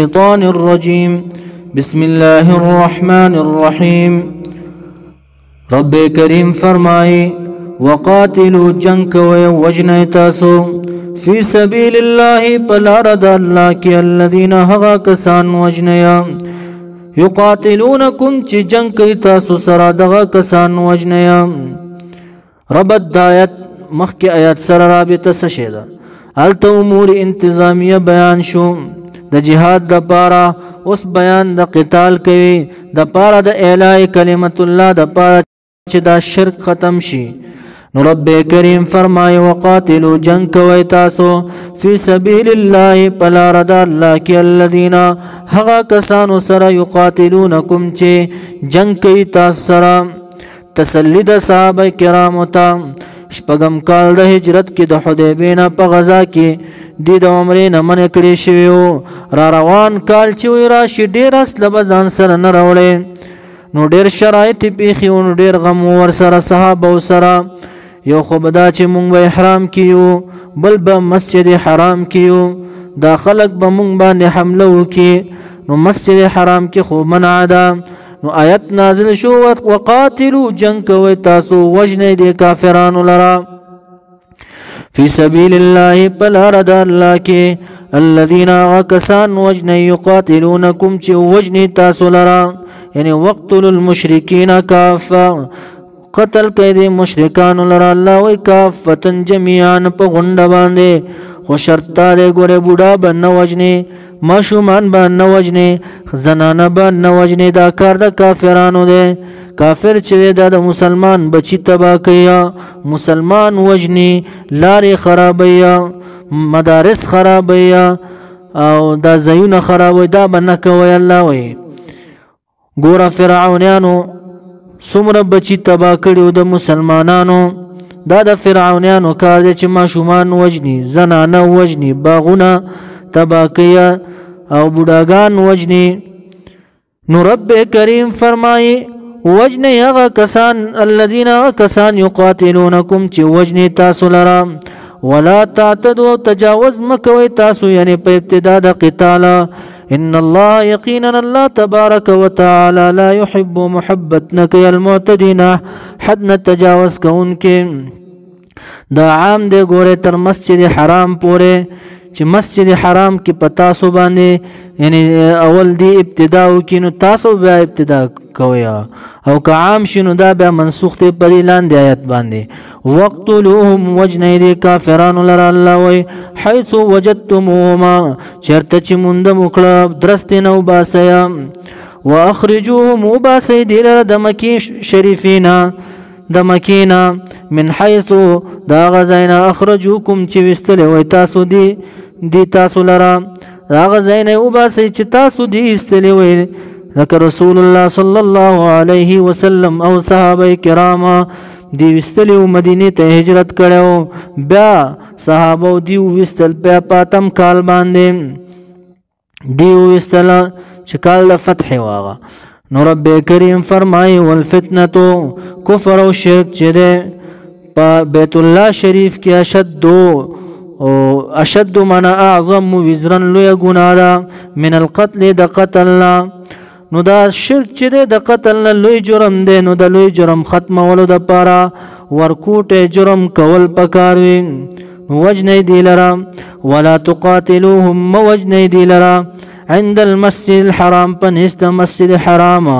الشيطان الرجيم بسم الله الرحمن الرحيم رب کریم فرمائے وقاتلوا جنگ و وجنہ تاسو فی سبیل اللہ پلارد اللہ کی الذین ہغا کسان وجنیا یقاتلونکم چی جنگ کی تاسو سرا دغا کسان وجنیا ربط دایت مخی آیات سر رابط سشیدہ حالت امور انتظامیہ بیان شو دا جہاد دا پارا اس بیان دا قتال کوي دا پارا دا اعلائی کلمت اللہ دا پارا چی دا شرک ختم شی نو رب کریم فرمائے وقاتلو جنگ کوي تاسو فی سبیل اللہ پلا ردا اللہ کی الذین حقا کسانو سرا یقاتلونکم چی جنگ کوي تاس سرا تسلید صحابہ کرامو تا شپگم کال دا ہجرت کی دا حدیبینا پا غزا کی دی دا عمرین من کڑی شویو را روان کال چوی راشی دیر اصل بزان سر نروڑے نو دیر شرائط پیخیو نو دیر غم ورسر صحابو سرا یو خوب دا چی مونگ با احرام کیو بل با مسجد حرام کیو دا خلق با مونگ با حملو کی نو مسجد حرام کی خوب منع دا نو آیت نازل شو وقاتلو جنگ کوي تاسو وجنه دي کافرانو لرا فی سبیل اللہ پلا ردا اللہ کے الذین آکسان وجنه یقاتلونکم چی وجنه تاسو لرا یعنی وقتل المشرکین کافا قتل قید مشرکان لرا اللہ وی کافتن جمیعان پا غنڈ باندے خوشرتا دے گورے بوڑا با نوجنے ماشومان با نوجنے زنانا با نوجنے دا کار دا کافرانو دے کافر چلے دا دا مسلمان بچی تبا کیا مسلمان وجنی لاری خرابیا مدارس خرابیا او دا زیون خرابوی دا با نکوی اللہ وی گورا فرعونیانو سمر بچی تبا کریو دا مسلمانانو دا دا فرعونیانو کار دے چی ماشومان وجنی زنانا وجنی باغونا تباکیا او بوداگان وجنی نو رب کریم فرمائی وجنی اغا کسان الذین اغا کسان یقاتلونکم چی وجنی تاسو لرا ولا تعتدو تجاوز مکوی تاسو یعنی پا ابتداد قتالا ان اللہ یقینا اللہ تبارک و تعالی لا يحب محبت نکی المعتدین حد نتجاوز کون کے دا عام دے گورے تر مسجد حرام پورے چی مسجد حرام کی پتاسو باندے یعنی اول دی ابتداو کی نو تاسو بیا ابتدا کویا او که عام شنو دا بیا منسوخ تی پدی لاندی آیت باندے وقتلوهم وجنی دی کافرانو لرا اللہ وی حیث وجدتموهما چرت چی مندم اکڑا درستی نو باسیا و اخرجوهم باسی دی لرا دمکی شریفینا دمکینا من حیث دا غزینا اخرجوکم چی وستلی وی تاسو دی تاسو لرا دا غزینا باسی چی تاسو دی استلی وی لکه رسول اللہ صلی اللہ علیہ وسلم او صحابہ کراما دی وستلیو مدینی تا ہجرت کڑیو بیا صحابہ دیو وستل بیا پاتم کال باندے دیو وستل چکال دا فتح واغا نو رب کریم فرمائی والفتنتو کفر و شرک چدے پا بیت اللہ شریف کی اشد من اعظم وزرن لوی گنادا من القتل دا قتلنا نو دا شرک چدے دا قتلنا لوی جرم دے نو دا لوی جرم ختم ولو دا پارا ورکوٹ جرم کول پکاروی وجنی دی لرا ولا تقاتلوهم موجنی دی لرا عند المسجد الحرام پنست مسجد حراما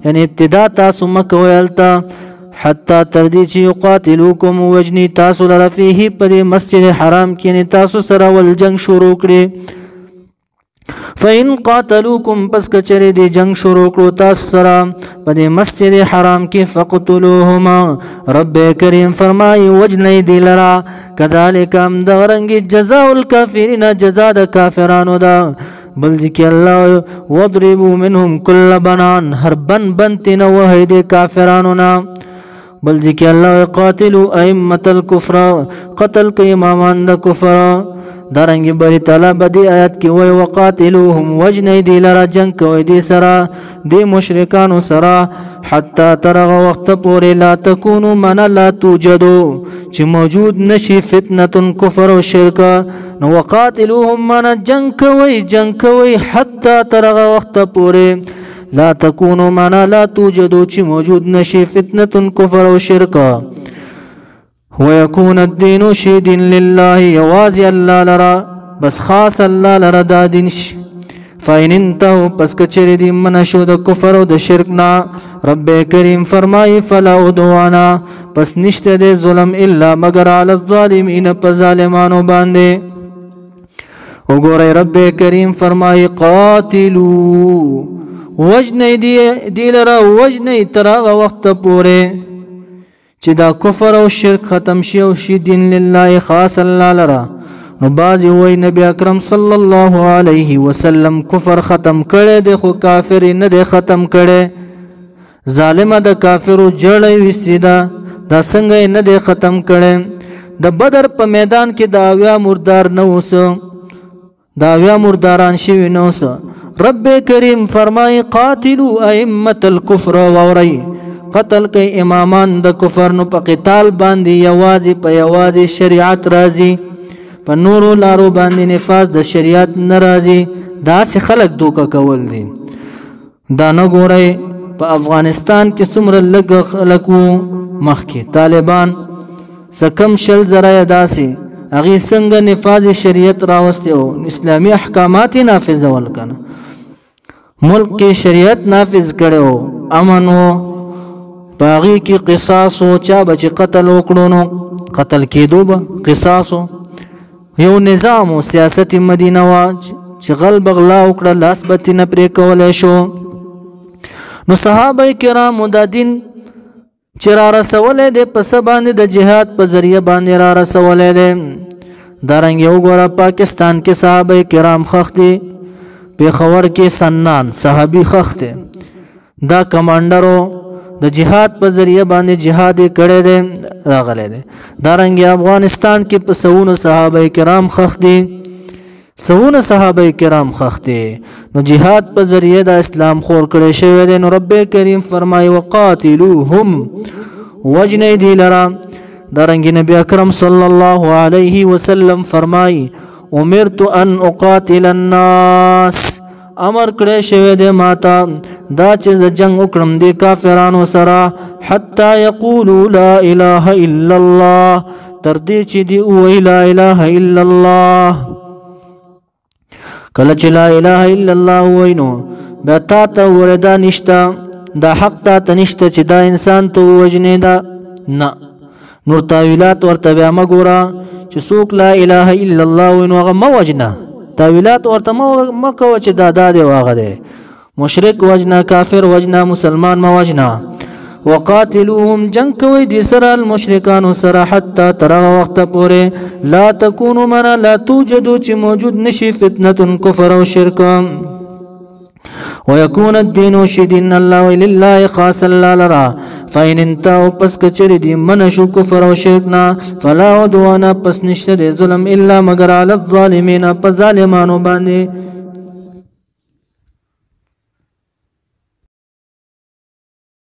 یعنی ابتدا تاسو مکویلتا حتی تردی چی یقاتلوکم وجنی تاسو لرا فیہی پدی مسجد حرام کی یعنی تاسو سرا والجنگ شروع کری فَإِن قَاتَلُوكُمْ پس کچری دی جنگ شروع کرو تاس سرا پدی مسجد حرام کی فَقْتُلُوهُمَا رب کریم فرمائی وجنی دی لرا کذالک ام دغرنگی جزاء الکافرین جزا دا کافرانو دا بلزی کی اللہ وَضْرِبُوا مِنْهُمْ كُلَّ بَنَان ہر بن بنتی نوہی دی کافرانو نا بلزی کی اللہ قاتلوا ائمت الکفر قتل کی امامان دا کفر دارنګ بری تعالی بدی آیات کې وای وقاتلوهم وجنی دی لرا جنگ کوي دی سرا دی مشرکانو سرا حتی ترغ وقت پورې لا تکونو من لا توجدو چې موجود نشي فتنه کفر او شرک نو وقاتلوهم من جنگ کوي حتی ترغ وقت پورې لا تکونو من لا توجدو چې موجود نشي فتنه کفر او شرک ويكون الدين شي دين لله يوازي الله لرا بس خاص الله لرا دا دين شي فإن انتهوا پس کچری دی منشو د کفر او د شرک نا رب کریم فرمای فلا عدوانا پس نشته د ظلم الا مگر علی الظالمین په ظالمانو باندې وګورئ رب کریم فرمای قاتلوا وجنی دی لرا وجنی ترغه وخت پوره چې دا کفر او شرک ختم شي او شي دین لله خاص الله لرا نو بازي وای نبی اکرم صلی الله علیه وسلم کفر ختم کړي د خو کافر نه د ختم کړي ظالم د کافرو جړې وسیدا دا څنګه نه د ختم کړي د بدر په میدان کې دا ویا مردار نه وسو دا ویا مرداران شوی نه وسو رب کریم فرمای قاتلوا ائمه الكفر ووري قتل کوي امامان د کفر نو په قتال باندې یوازې په یوازې شریعت راځي په نورو لارو باندې نفاذ د شریعت ناراضي دا سه خلق دوکا کول دي دا نه ګورئ په افغانستان کې څومره لږ خلکو مخکې طالبان سکم شل زره داسي هغه څنګه نفاذ شریعت راوستي او اسلامي احکامات نافذ ول کنه ملک کې شریعت نافذ کړو امن وو باغی کی قصاص او چا بچ قتل وکړو قتل کېدو به قصاص یو نظام او سیاست مدینه واج چې غلب غلا وکړه لاس به نه پرې کولای شو نو صحابه کرام د دین چې را رسولې د پس باندې د جهاد په ذریعہ باندې را رسولې ده دارنګ یو ګوره پاکستان کې صحابه کرام خخ دي پیښور کې سنان صحابي خخ دي دا کمانډرو د جهاد په ذریعہ باندې جهاد کړي دي راغلي دي دارنګ افغانستان کې په سونو صحابه کرام خخ دي سونه صحابه کرام خخ دي نو جهاد په ذریعہ د اسلام خور کړي شوی دي نو رب کریم فرمای وقاتلوهم وجنی دی لرا دارنګ نبی اکرم صلی الله علیه وسلم فرمای امرت ان اقاتل الناس امر کړی شوی دی ماتا دا چې جنگ وکړم د کافرانو سره حتی یقولوا لا اله الا الله تر دې چې دی او لا اله الا الله کله چې لا اله الا الله وینو بیا تا ته وردا نشته دا حق ته نشته چې دا انسان ته وجنې دا نه نور تاویلات ورته بیا مګورا چې څوک لا اله الا الله وینو هغه ما وجنه تاویلات ورته مکو چې دا دی واغه دی مشرک وجنا کافر وجنا مسلمان ما وجنا وقاتلوهم جنگ کوي دي سره المشرکان سره حتی تر وخت پورې لا تکونو منا لا توجدو چې موجود نشي فتنه کفر او شرک ويكون الدين شدين الله ولله خاص الله لرا فإن انتهوا پس کچری دی منشو کفر او شرکنا فلا عدوان پس نشته ظلم الا مگر علی الظالمین په ظالمانو باندې